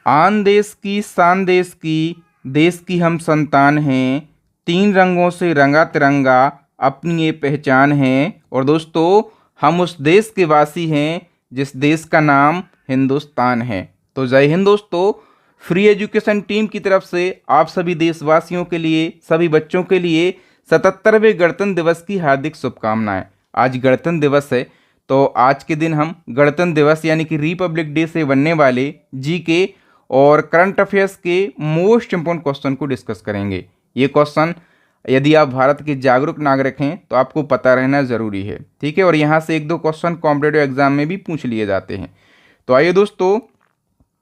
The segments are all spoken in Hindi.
आन देश की शान देश की हम संतान हैं, तीन रंगों से रंगा तिरंगा अपनी ये पहचान है। और दोस्तों, हम उस देश के वासी हैं जिस देश का नाम हिंदुस्तान है। तो जय हिंद दोस्तों। फ्री एजुकेशन टीम की तरफ से आप सभी देशवासियों के लिए, सभी बच्चों के लिए 77वें गणतंत्र दिवस की हार्दिक शुभकामनाएं। आज गणतंत्र दिवस है, तो आज के दिन हम गणतंत्र दिवस यानी कि रिपब्लिक डे से बनने वाले जीके और करंट अफेयर्स के मोस्ट इंपोर्टेंट क्वेश्चन को डिस्कस करेंगे। ये क्वेश्चन यदि आप भारत के जागरूक नागरिक हैं तो आपको पता रहना ज़रूरी है, ठीक है। और यहाँ से एक दो क्वेश्चन कॉम्पिटेटिव एग्जाम में भी पूछ लिए जाते हैं। तो आइए दोस्तों,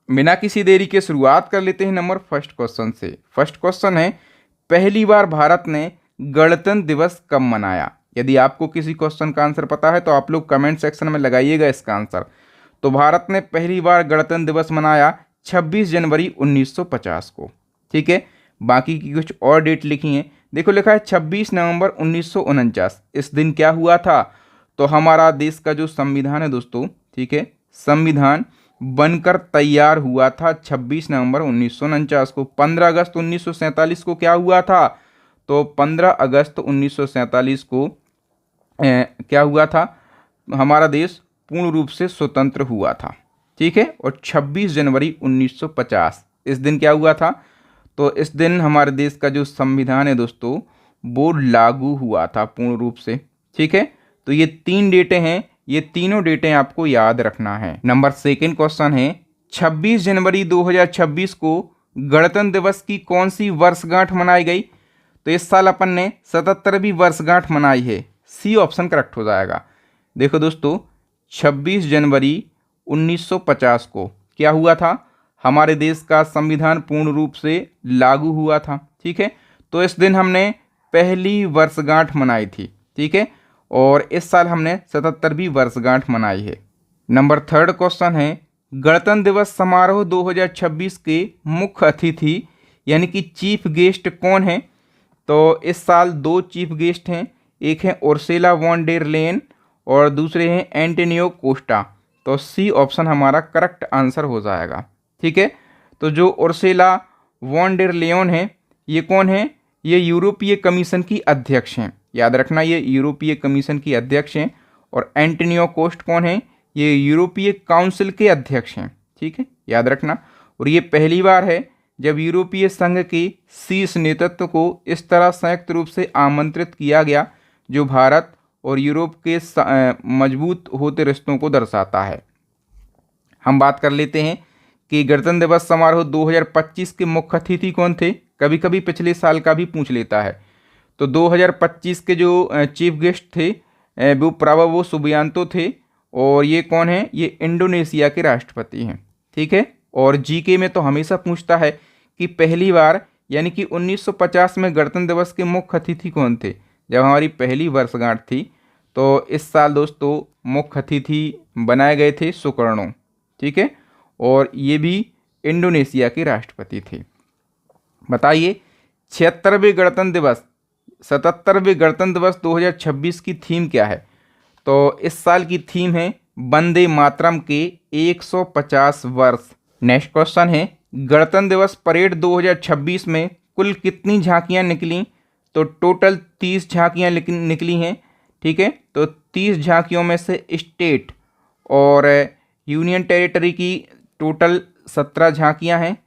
बिना किसी देरी के शुरुआत कर लेते हैं नंबर फर्स्ट क्वेश्चन से। फर्स्ट क्वेश्चन है, पहली बार भारत ने गणतंत्र दिवस कब मनाया? यदि आपको किसी क्वेश्चन का आंसर पता है तो आप लोग कमेंट सेक्शन में लगाइएगा इसका आंसर। तो भारत ने पहली बार गणतंत्र दिवस मनाया 26 जनवरी 1950 को, ठीक है। बाकी की कुछ और डेट लिखी हैं, देखो लिखा है 26 नवंबर 1949। इस दिन क्या हुआ था? तो हमारा देश का जो संविधान है दोस्तों, ठीक है, संविधान बनकर तैयार हुआ था 26 नवंबर 1949 को। 15 अगस्त 1947 को क्या हुआ था? तो 15 अगस्त 1947 को क्या हुआ था? हमारा देश पूर्ण रूप से स्वतंत्र हुआ था, ठीक है। और 26 जनवरी 1950 इस दिन क्या हुआ था? तो इस दिन हमारे देश का जो संविधान है दोस्तों वो लागू हुआ था पूर्ण रूप से, ठीक है। तो ये तीन डेटें हैं, ये तीनों डेटें आपको याद रखना है। नंबर सेकंड क्वेश्चन है, 26 जनवरी 2026 को गणतंत्र दिवस की कौन सी वर्षगांठ मनाई गई? तो इस साल अपन ने 77वीं वर्षगांठ मनाई है। सी ऑप्शन करेक्ट हो जाएगा। देखो दोस्तों, 26 जनवरी 1950 को क्या हुआ था? हमारे देश का संविधान पूर्ण रूप से लागू हुआ था, ठीक है। तो इस दिन हमने पहली वर्षगांठ मनाई थी, ठीक है। और इस साल हमने 77वीं वर्षगांठ मनाई है। नंबर थर्ड क्वेश्चन है, गणतंत्र दिवस समारोह 2026 के मुख्य अतिथि यानी कि चीफ गेस्ट कौन है? तो इस साल दो चीफ गेस्ट हैं, एक है उर्सुला वॉन डेर लेयन और दूसरे हैं एंटोनियो कोस्टा। तो सी ऑप्शन हमारा करेक्ट आंसर हो जाएगा, ठीक है। तो जो उर्सुला वॉन डेर लेयन है, ये कौन है? ये यूरोपीय कमीशन की अध्यक्ष हैं, याद रखना, ये यूरोपीय कमीशन की अध्यक्ष हैं। और एंटोनियो कोस्ट कौन है? ये यूरोपीय काउंसिल के अध्यक्ष हैं, ठीक है, याद रखना। और ये पहली बार है जब यूरोपीय संघ के शीर्ष नेतृत्व को इस तरह संयुक्त रूप से आमंत्रित किया गया, जो भारत और यूरोप के मजबूत होते रिश्तों को दर्शाता है। हम बात कर लेते हैं कि गणतंत्र दिवस समारोह 2025 के मुख्य अतिथि कौन थे? कभी कभी पिछले साल का भी पूछ लेता है। तो 2025 के जो चीफ गेस्ट थे वो प्राबोवो सुबियांतो थे। और ये कौन है? ये इंडोनेशिया के राष्ट्रपति हैं, ठीक है। और जीके में तो हमेशा पूछता है कि पहली बार यानी कि 1950 में गणतंत्र दिवस के मुख्य अतिथि कौन थे, जब हमारी पहली वर्षगांठ थी। तो इस साल दोस्तों मुख्य अतिथि बनाए गए थे सुकर्णो, ठीक है। और ये भी इंडोनेशिया के राष्ट्रपति थे। बताइए 76वें गणतंत्र दिवस 77वें गणतंत्र दिवस 2026 की थीम क्या है? तो इस साल की थीम है वंदे मातरम के 150 वर्ष। नेक्स्ट क्वेश्चन है, गणतंत्र दिवस परेड 2026 में कुल कितनी झांकियां निकली? तो टोटल 30 झांकियां निकली हैं, ठीक है। तो 30 झांकियों में से स्टेट और यूनियन टेरिटरी की टोटल 17 झांकियां हैं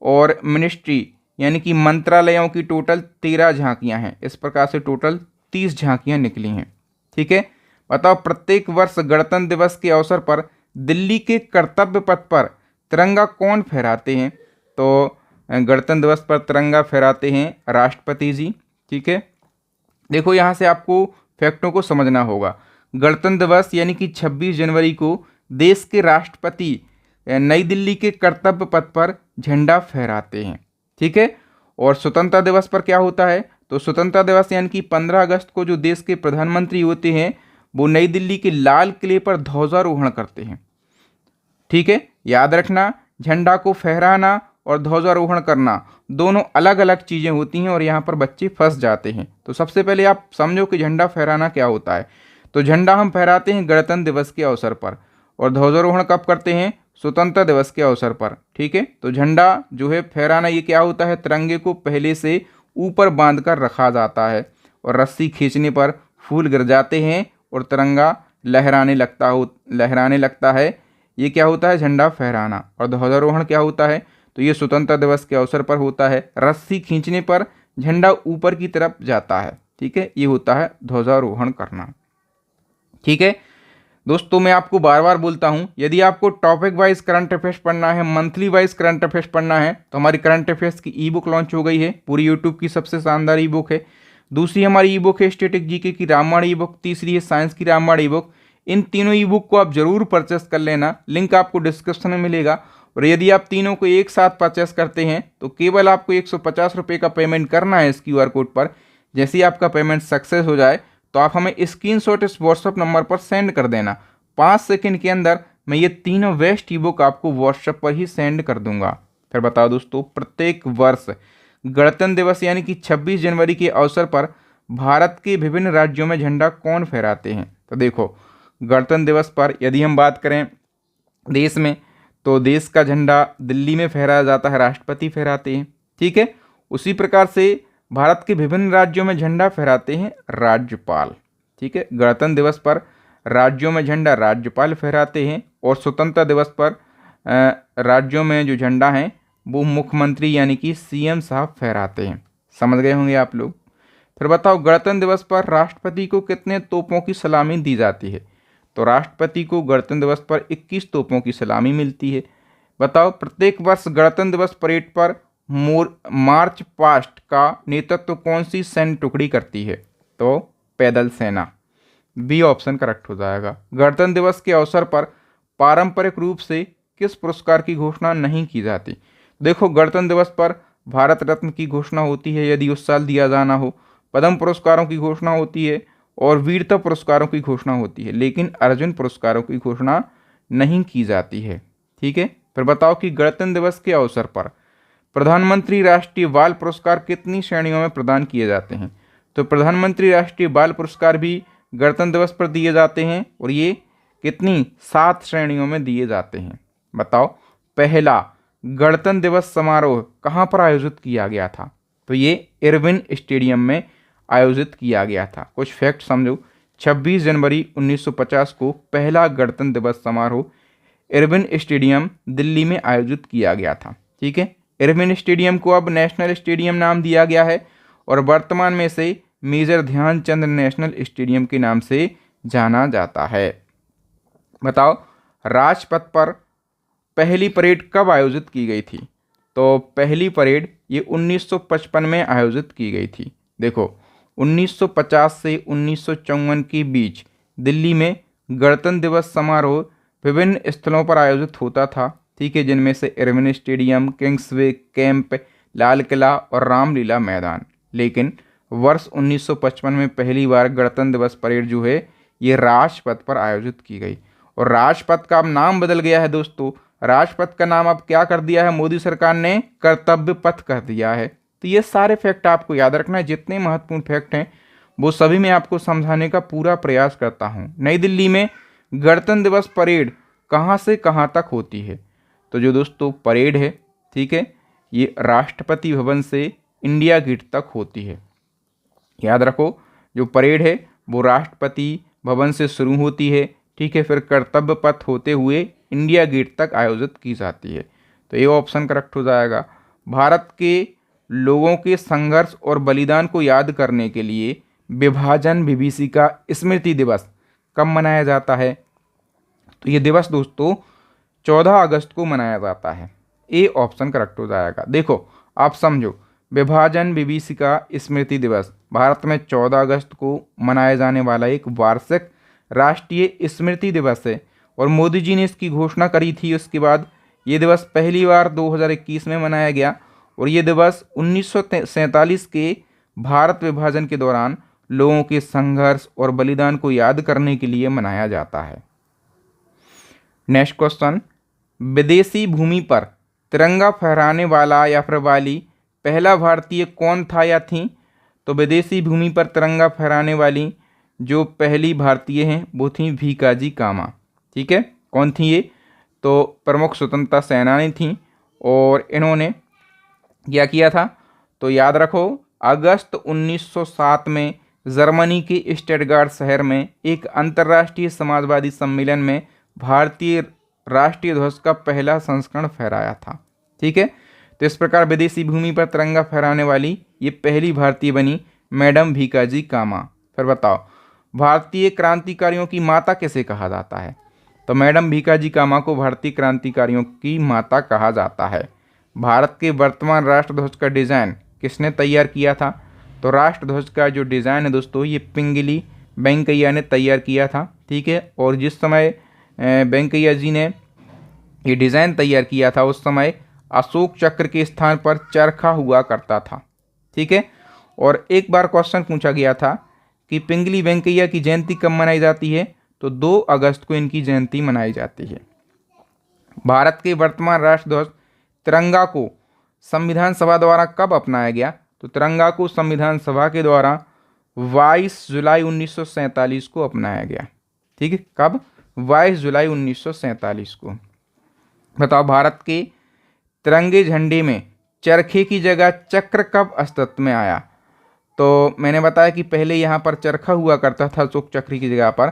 और मिनिस्ट्री यानी कि मंत्रालयों की टोटल 13 झांकियां हैं। इस प्रकार से टोटल 30 झांकियां निकली हैं, ठीक है। बताओ, प्रत्येक वर्ष गणतंत्र दिवस के अवसर पर दिल्ली के कर्तव्य पथ पर तिरंगा कौन फहराते हैं? तो गणतंत्र दिवस पर तिरंगा फहराते हैं राष्ट्रपति जी, ठीक है। देखो यहाँ से आपको फैक्टों को समझना होगा। गणतंत्र दिवस यानी कि 26 जनवरी को देश के राष्ट्रपति नई दिल्ली के कर्तव्य पथ पर झंडा फहराते हैं, ठीक है। और स्वतंत्रता दिवस पर क्या होता है? तो स्वतंत्रता दिवस यानी कि 15 अगस्त को जो देश के प्रधानमंत्री होते हैं वो नई दिल्ली के लाल किले पर ध्वजारोहण करते हैं, ठीक है। याद रखना, झंडा को फहराना और ध्वजारोहण करना दोनों अलग अलग चीज़ें होती हैं और यहाँ पर बच्चे फंस जाते हैं। तो सबसे पहले आप समझो कि झंडा फहराना क्या होता है। तो झंडा हम फहराते हैं गणतंत्र दिवस के अवसर पर और ध्वजारोहण कब करते हैं? स्वतंत्रता दिवस के अवसर पर। ठीक है, तो झंडा जो है फहराना ये क्या होता है, तिरंगे को पहले से ऊपर बांध कर रखा जाता है और रस्सी खींचने पर फूल गिर जाते हैं और तिरंगा लहराने लगता है। ये क्या होता है, झंडा फहराना। और ध्वजारोहण क्या होता है, तो ये स्वतंत्रता दिवस के अवसर पर होता है। रस्सी खींचने पर झंडा ऊपर की तरफ जाता है। ठीक है, ये होता है ध्वजारोहण करना। ठीक है दोस्तों, मैं आपको बार बार बोलता हूं, यदि आपको टॉपिक वाइज करंट अफेयर्स पढ़ना है, मंथली वाइज करंट अफेयर्स पढ़ना है, तो हमारी करंट अफेयर्स की ई बुक लॉन्च हो गई है। पूरी यूट्यूब की सबसे शानदार ई बुक है। दूसरी हमारी ई बुक है स्टैटिक जीके की रामायण ई बुक। तीसरी है साइंस की रामायण ई बुक। इन तीनों ई बुक को आप जरूर परचेस कर लेना, लिंक आपको डिस्क्रिप्शन में मिलेगा। और यदि आप तीनों को एक साथ परचेस करते हैं तो केवल आपको 150 रुपये का पेमेंट करना है इस QR कोड पर। जैसे ही आपका पेमेंट सक्सेस हो जाए तो आप हमें स्क्रीनशॉट इस व्हाट्सअप नंबर पर सेंड कर देना। 5 सेकंड के अंदर मैं ये तीनों बेस्ट ई बुक आपको व्हाट्सएप पर ही सेंड कर दूंगा। फिर बताओ दोस्तों, प्रत्येक वर्ष गणतंत्र दिवस यानी कि 26 जनवरी के अवसर पर भारत के विभिन्न राज्यों में झंडा कौन फहराते हैं। तो देखो, गणतंत्र दिवस पर यदि हम बात करें देश में, तो देश का झंडा दिल्ली में फहराया जाता है, राष्ट्रपति फहराते हैं। ठीक है, उसी प्रकार से भारत के विभिन्न राज्यों में झंडा फहराते हैं राज्यपाल। ठीक है, गणतंत्र दिवस पर राज्यों में झंडा राज्यपाल फहराते हैं और स्वतंत्रता दिवस पर राज्यों में जो झंडा है वो मुख्यमंत्री यानी कि CM साहब फहराते हैं। समझ गए होंगे आप लोग। फिर बताओ, गणतंत्र दिवस पर राष्ट्रपति को कितने तोपों की सलामी दी जाती है। तो राष्ट्रपति को गणतंत्र दिवस पर 21 तोपों की सलामी मिलती है। बताओ, प्रत्येक वर्ष गणतंत्र दिवस परेड पर मार्च पास्ट का नेतृत्व कौन सी सैन्य टुकड़ी करती है। तो पैदल सेना, बी ऑप्शन करेक्ट हो जाएगा। गणतंत्र दिवस के अवसर पर पारंपरिक रूप से किस पुरस्कार की घोषणा नहीं की जाती। देखो, गणतंत्र दिवस पर भारत रत्न की घोषणा होती है यदि उस साल दिया जाना हो, पद्म पुरस्कारों की घोषणा होती है और वीरता पुरस्कारों की घोषणा होती है, लेकिन अर्जुन पुरस्कारों की घोषणा नहीं की जाती है। ठीक है, फिर बताओ कि गणतंत्र दिवस के अवसर पर प्रधानमंत्री राष्ट्रीय बाल पुरस्कार कितनी श्रेणियों में प्रदान किए जाते हैं। तो प्रधानमंत्री राष्ट्रीय बाल पुरस्कार भी गणतंत्र दिवस पर दिए जाते हैं और ये कितनी 7 श्रेणियों में दिए जाते हैं। बताओ, पहला गणतंत्र दिवस समारोह कहाँ पर आयोजित किया गया था। तो ये इरविन स्टेडियम में आयोजित किया गया था। कुछ फैक्ट समझो, 26 जनवरी 1950 को पहला गणतंत्र दिवस समारोह इरविन स्टेडियम दिल्ली में आयोजित किया गया था। ठीक है, इरविन स्टेडियम को अब नेशनल स्टेडियम नाम दिया गया है और वर्तमान में से मेजर ध्यानचंद नेशनल स्टेडियम के नाम से जाना जाता है। बताओ, राजपथ पर पहली परेड कब आयोजित की गई थी। तो पहली परेड ये 1955 में आयोजित की गई थी। देखो, 1950 से 1954 के बीच दिल्ली में गणतंत्र दिवस समारोह विभिन्न स्थलों पर आयोजित होता था। ठीक है, जिनमें से Irwin stadium, Kingsway camp, Lal Qila और रामलीला मैदान। लेकिन वर्ष 1955 में पहली बार गणतंत्र दिवस परेड जो है ये राजपथ पर आयोजित की गई और राजपथ का अब नाम बदल गया है दोस्तों। राजपथ का नाम अब क्या कर दिया है मोदी सरकार ने, कर्तव्य पथ कर दिया है। तो ये सारे फैक्ट आपको याद रखना है, जितने महत्वपूर्ण फैक्ट हैं वो सभी मैं आपको समझाने का पूरा प्रयास करता हूँ। नई दिल्ली में गणतंत्र दिवस परेड कहाँ से कहाँ तक होती है। तो जो दोस्तों परेड है, ठीक है, ये राष्ट्रपति भवन से इंडिया गेट तक होती है। याद रखो, जो परेड है वो राष्ट्रपति भवन से शुरू होती है। ठीक है, फिर कर्तव्य पथ होते हुए इंडिया गेट तक आयोजित की जाती है। तो ये ऑप्शन करेक्ट हो जाएगा। भारत के लोगों के संघर्ष और बलिदान को याद करने के लिए विभाजन विभीषिका स्मृति दिवस कब मनाया जाता है। तो ये दिवस दोस्तों 14 अगस्त को मनाया जाता है। ए ऑप्शन करेक्ट हो जाएगा। देखो, आप समझो, विभाजन विभीषिका स्मृति दिवस भारत में 14 अगस्त को मनाया जाने वाला एक वार्षिक राष्ट्रीय स्मृति दिवस है और मोदी जी ने इसकी घोषणा करी थी। उसके बाद ये दिवस पहली बार 2021 में मनाया गया और ये दिवस 1947 के भारत विभाजन के दौरान लोगों के संघर्ष और बलिदान को याद करने के लिए मनाया जाता है। नेक्स्ट क्वेश्चन, विदेशी भूमि पर तिरंगा फहराने वाला या फिर वाली पहला भारतीय कौन था या थी। तो विदेशी भूमि पर तिरंगा फहराने वाली जो पहली भारतीय हैं वो थी भीकाजी कामा। ठीक है, कौन थी ये, तो प्रमुख स्वतंत्रता सेनानी थीं और इन्होंने क्या किया था, तो याद रखो अगस्त 1907 में जर्मनी के स्टटगार्ट शहर में एक अंतर्राष्ट्रीय समाजवादी सम्मेलन में भारतीय राष्ट्रीय ध्वज का पहला संस्करण फहराया था। ठीक है, तो इस प्रकार विदेशी भूमि पर तिरंगा फहराने वाली ये पहली भारतीय बनी मैडम भीकाजी कामा। फिर बताओ भारतीय क्रांतिकारियों की माता किसे कहा जाता है, तो मैडम भीकाजी कामा को भारतीय क्रांतिकारियों की माता कहा जाता है। भारत के वर्तमान राष्ट्रध्वज का डिज़ाइन किसने तैयार किया था, तो राष्ट्रध्वज का जो डिज़ाइन है दोस्तों ये पिंगली वेंकैया ने तैयार किया था। ठीक है, और जिस समय वेंकैया जी ने ये डिज़ाइन तैयार किया था उस समय अशोक चक्र के स्थान पर चरखा हुआ करता था। ठीक है, और एक बार क्वेश्चन पूछा गया था कि पिंगली वेंकैया की जयंती कब मनाई जाती है, तो 2 अगस्त को इनकी जयंती मनाई जाती है। भारत के वर्तमान राष्ट्रध्वज तिरंगा को संविधान सभा द्वारा कब अपनाया गया, तो तिरंगा को संविधान सभा के द्वारा 22 जुलाई 1947 को अपनाया गया। ठीक है, कब, 22 जुलाई 1947 को। बताओ भारत के तिरंगे झंडे में चरखे की जगह चक्र कब अस्तित्व में आया, तो मैंने बताया कि पहले यहाँ पर चरखा हुआ करता था अशोक चक्र की जगह पर,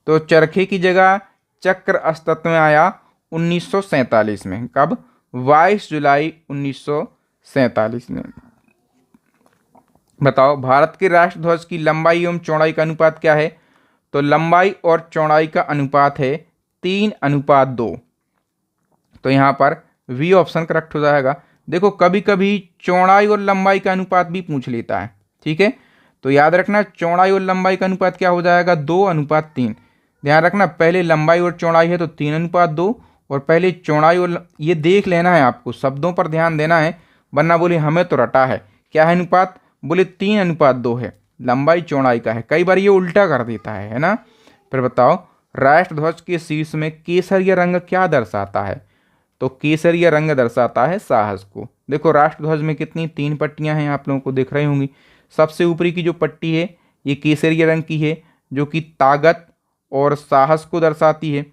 तो चरखे की जगह चक्र अस्तित्व में आया 1947 में। कब, 22 जुलाई 1947 में। बताओ भारत के राष्ट्रध्वज की लंबाई एवं चौड़ाई का अनुपात क्या है, तो लंबाई और चौड़ाई का अनुपात है 3:2। तो यहाँ पर वी ऑप्शन करेक्ट हो जाएगा। देखो कभी कभी चौड़ाई और लंबाई का अनुपात भी पूछ लेता है। ठीक है, तो याद रखना चौड़ाई और लंबाई का अनुपात क्या हो जाएगा, 2:3। ध्यान रखना पहले लंबाई और चौड़ाई है तो 3:2, और पहले चौड़ाई और ये देख लेना है, आपको शब्दों पर ध्यान देना है, वरना बोले हमें तो रटा है क्या है अनुपात, बोले 3:2 है, लंबाई चौड़ाई का है। कई बार ये उल्टा कर देता है ना। फिर बताओ राष्ट्रध्वज के शीर्ष में केसरिया रंग क्या दर्शाता है, तो केसरिया रंग दर्शाता है साहस को। देखो राष्ट्रध्वज में कितनी 3 पट्टियां हैं, आप लोगों को दिख रही होंगी। सबसे ऊपरी की जो पट्टी है ये केसरिया रंग की है, जो कि ताकत और साहस को दर्शाती है।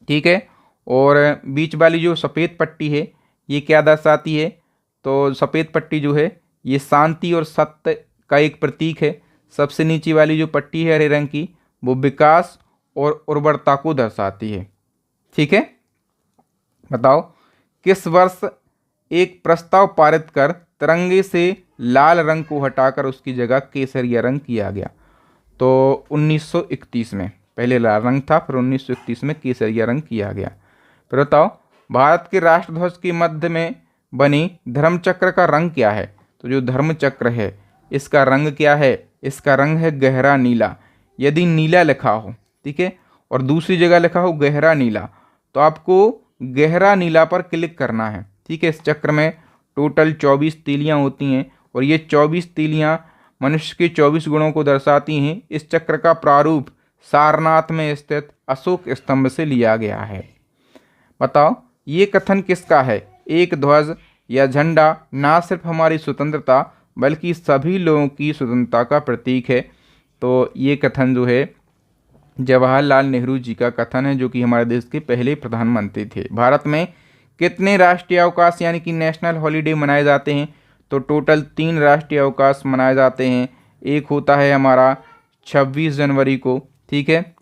ठीक है, और बीच वाली जो सफ़ेद पट्टी है ये क्या दर्शाती है, तो सफ़ेद पट्टी जो है ये शांति और सत्य का एक प्रतीक है। सबसे नीचे वाली जो पट्टी है हरे रंग की वो विकास और उर्वरता को दर्शाती है। ठीक है, बताओ किस वर्ष एक प्रस्ताव पारित कर तिरंगे से लाल रंग को हटाकर उसकी जगह केसरिया रंग किया गया, तो 1931 में। पहले लाल रंग था, फिर 1931 में केसरिया रंग किया गया। फिर बताओ भारत के राष्ट्रध्वज के मध्य में बनी धर्मचक्र का रंग क्या है, तो जो धर्मचक्र है इसका रंग क्या है, इसका रंग है गहरा नीला। यदि नीला लिखा हो, ठीक है, और दूसरी जगह लिखा हो गहरा नीला, तो आपको गहरा नीला पर क्लिक करना है। ठीक है, इस चक्र में टोटल 24 तीलियां होती हैं और ये 24 तीलियां मनुष्य के 24 गुणों को दर्शाती हैं। इस चक्र का प्रारूप सारनाथ में स्थित अशोक स्तंभ से लिया गया है। बताओ ये कथन किसका है, एक ध्वज या झंडा ना सिर्फ हमारी स्वतंत्रता बल्कि सभी लोगों की स्वतंत्रता का प्रतीक है, तो ये कथन जो है जवाहरलाल नेहरू जी का कथन है, जो कि हमारे देश के पहले प्रधानमंत्री थे। भारत में कितने राष्ट्रीय अवकाश यानी कि नेशनल हॉलीडे मनाए जाते हैं, तो टोटल 3 राष्ट्रीय अवकाश मनाए जाते हैं। एक होता है हमारा 26 जनवरी को, ठीक है,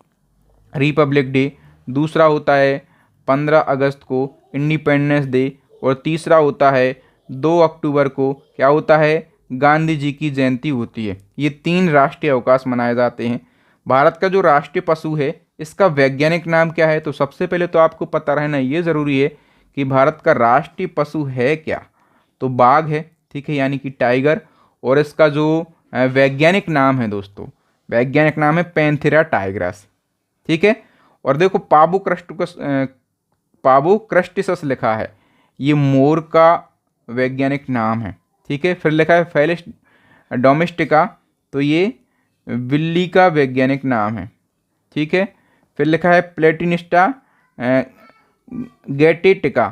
रिपब्लिक डे। दूसरा होता है 15 अगस्त को इंडिपेंडेंस डे, और तीसरा होता है 2 अक्टूबर को क्या होता है, गांधी जी की जयंती होती है। ये 3 राष्ट्रीय अवकाश मनाए जाते हैं। भारत का जो राष्ट्रीय पशु है इसका वैज्ञानिक नाम क्या है, तो सबसे पहले तो आपको पता रहना ये ज़रूरी है कि भारत का राष्ट्रीय पशु है क्या, तो बाघ है। ठीक है, यानी कि टाइगर। और इसका जो वैज्ञानिक नाम है दोस्तों, वैज्ञानिक नाम है पैंथेरा टाइग्रस। ठीक है, और देखो पाबो क्रस्टिसस लिखा है, ये मोर का वैज्ञानिक नाम है। ठीक है, फिर लिखा है फेलिस डोमेस्टिका, तो ये बिल्ली का वैज्ञानिक नाम है। ठीक है, फिर लिखा है प्लेटिनिस्टा गेटेटिका,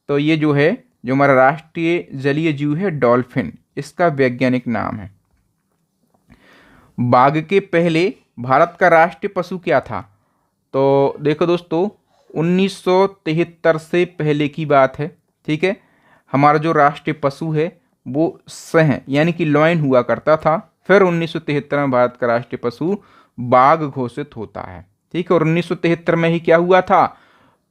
तो ये जो है जो हमारा राष्ट्रीय जलीय जीव है डॉल्फिन, इसका वैज्ञानिक नाम है। बाघ के पहले भारत का राष्ट्रीय पशु क्या था, तो देखो दोस्तों 1973 से पहले की बात है, ठीक है। हमारा जो राष्ट्रीय पशु है वो सिंह यानी कि लॉयन हुआ करता था। फिर 1973 में भारत का राष्ट्रीय पशु बाघ घोषित होता है, ठीक है। और 1973 में ही क्या हुआ था,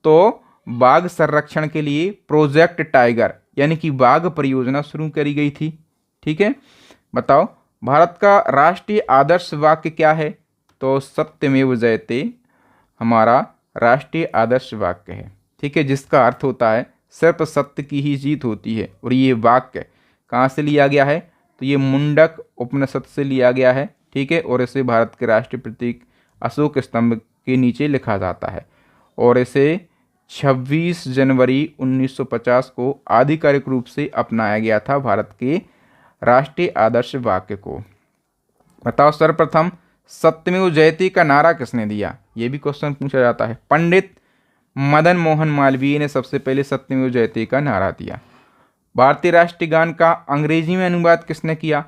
तो बाघ संरक्षण के लिए प्रोजेक्ट टाइगर यानी कि बाघ परियोजना शुरू करी गई थी, ठीक है। बताओ भारत का राष्ट्रीय आदर्श वाक्य क्या है, तो सत्यमेव जयते हमारा राष्ट्रीय आदर्श वाक्य है, ठीक है, जिसका अर्थ होता है सिर्फ सत्य की ही जीत होती है। और ये वाक्य कहाँ से लिया गया है, तो ये मुंडक उपनिषद से लिया गया है, ठीक है। और इसे भारत के राष्ट्रीय प्रतीक अशोक स्तंभ के नीचे लिखा जाता है। और इसे 26 जनवरी 1950 को आधिकारिक रूप से अपनाया गया था भारत के राष्ट्रीय आदर्श वाक्य को। बताओ सर्वप्रथम सत्यमेव जयते का नारा किसने दिया, ये भी क्वेश्चन पूछा जाता है। पंडित मदन मोहन मालवीय ने सबसे पहले सत्यमेव जयते का नारा दिया। भारतीय राष्ट्रीय गान का अंग्रेजी में अनुवाद किसने किया,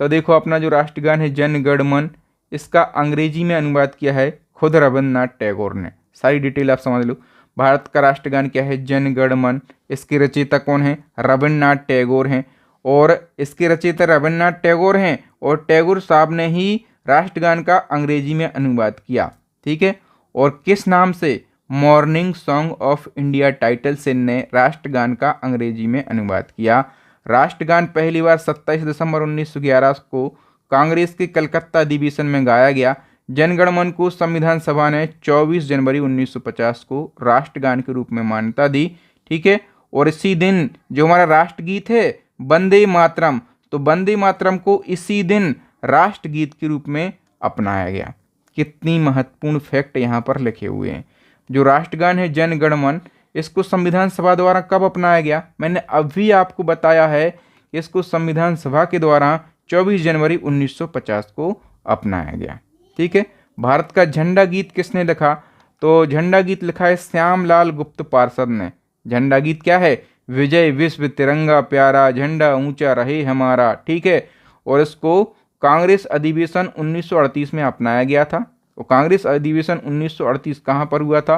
तो देखो अपना जो राष्ट्रीय गान है जन गण मन, इसका अंग्रेजी में अनुवाद किया है खुद रविन्द्रनाथ टैगोर ने। सारी डिटेल आप समझ लो। भारत का राष्ट्रीय गान क्या है, जन गण मन। इसके रचयिता कौन है, रविन्द्रनाथ टैगोर हैं। और इसके रचयिता रविन्द्रनाथ टैगोर हैं और टैगोर साहब ने ही राष्ट्रगान का अंग्रेजी में अनुवाद किया, ठीक है। और किस नाम से, morning song of India title से ने राष्ट्रगान का अंग्रेजी में अनुवाद किया। राष्ट्रगान पहली बार 27 दिसंबर 1911 को कांग्रेस के कलकत्ता अधिवेशन में गाया गया। जनगण मन को संविधान सभा ने 24 जनवरी 1950 को राष्ट्रगान के रूप में मान्यता दी, ठीक है। और इसी दिन जो हमारा राष्ट्रगीत है वंदे मातरम, तो वंदे मातरम को इसी दिन राष्ट्रगीत के रूप में अपनाया गया। कितनी महत्वपूर्ण फैक्ट यहाँ पर लिखे हुए हैं। जो राष्ट्रगान है जन गण मन, इसको संविधान सभा द्वारा कब अपनाया गया, मैंने अभी आपको बताया है कि इसको संविधान सभा के द्वारा 24 जनवरी 1950 को अपनाया गया, ठीक है। भारत का झंडा गीत किसने लिखा, तो झंडा गीत लिखा है श्यामलाल गुप्त पार्षद ने। झंडा गीत क्या है, विजय विश्व तिरंगा प्यारा, झंडा ऊंचा रहे हमारा, ठीक है। और इसको कांग्रेस अधिवेशन 1938 में अपनाया गया था। तो कांग्रेस अधिवेशन 1938 कहाँ पर हुआ था,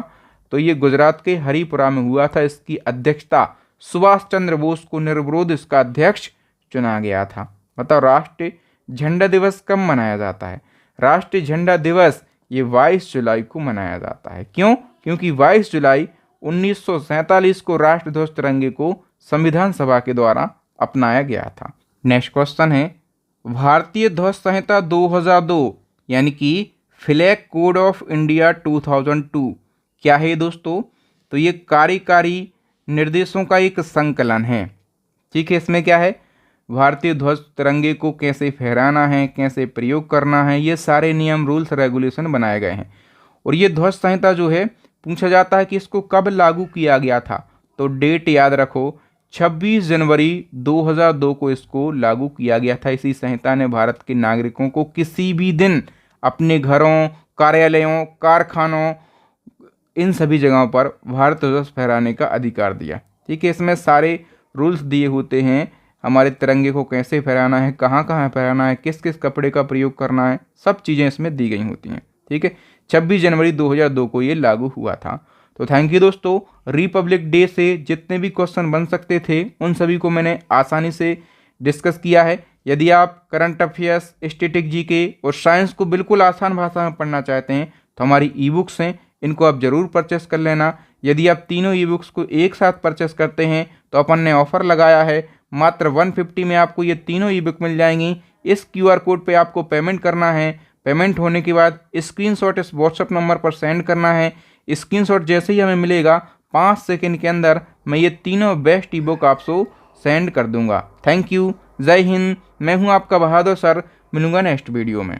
तो ये गुजरात के हरिपुरा में हुआ था। इसकी अध्यक्षता सुभाष चंद्र बोस को निर्विरोध इसका अध्यक्ष चुना गया था। बताओ राष्ट्रीय झंडा दिवस कब मनाया जाता है, राष्ट्रीय झंडा दिवस ये 22 जुलाई को मनाया जाता है। क्यों, क्योंकि 22 जुलाई 1947 को राष्ट्रध्वज तिरंगे को संविधान सभा के द्वारा अपनाया गया था। नेक्स्ट क्वेश्चन है भारतीय ध्वज संहिता 2002 यानी कि फ्लैग कोड ऑफ इंडिया 2002 क्या है दोस्तों, तो ये कार्यकारी निर्देशों का एक संकलन है, ठीक है। इसमें क्या है, भारतीय ध्वज तिरंगे को कैसे फहराना है, कैसे प्रयोग करना है, ये सारे नियम रूल्स रेगुलेशन बनाए गए हैं। और ये ध्वज संहिता जो है पूछा जाता है कि इसको कब लागू किया गया था, तो डेट याद रखो 26 जनवरी 2002 को इसको लागू किया गया था। इसी संहिता ने भारत के नागरिकों को किसी भी दिन अपने घरों, कार्यालयों, कारखानों, इन सभी जगहों पर भारत ध्वज फहराने का अधिकार दिया, ठीक है। इसमें सारे रूल्स दिए होते हैं, हमारे तिरंगे को कैसे फहराना है, कहाँ कहाँ फहराना है, किस किस कपड़े का प्रयोग करना है, सब चीज़ें इसमें दी गई होती हैं, ठीक है। 26 जनवरी 2002 को ये लागू हुआ था। तो थैंक यू दोस्तों। रिपब्लिक डे से जितने भी क्वेश्चन बन सकते थे उन सभी को मैंने आसानी से डिस्कस किया है। यदि आप करंट अफेयर्स, स्टैटिक जीके और साइंस को बिल्कुल आसान भाषा में पढ़ना चाहते हैं तो हमारी ई बुक्स हैं, इनको आप ज़रूर परचेस कर लेना। यदि आप तीनों ई बुक्स को एक साथ परचेस करते हैं तो अपन ने ऑफर लगाया है, मात्र 150 में आपको ये तीनों ई बुक मिल जाएंगी। इस QR कोड पे आपको पेमेंट करना है। पेमेंट होने के बाद स्क्रीनशॉट इस व्हाट्सएप नंबर पर सेंड करना है। स्क्रीनशॉट जैसे ही हमें मिलेगा 5 सेकंड के अंदर मैं ये तीनों बेस्ट ई बुक आपको सेंड कर दूंगा। थैंक यू, जय हिंद। मैं हूं आपका बहादुर सर, मिलूंगा नेक्स्ट वीडियो में।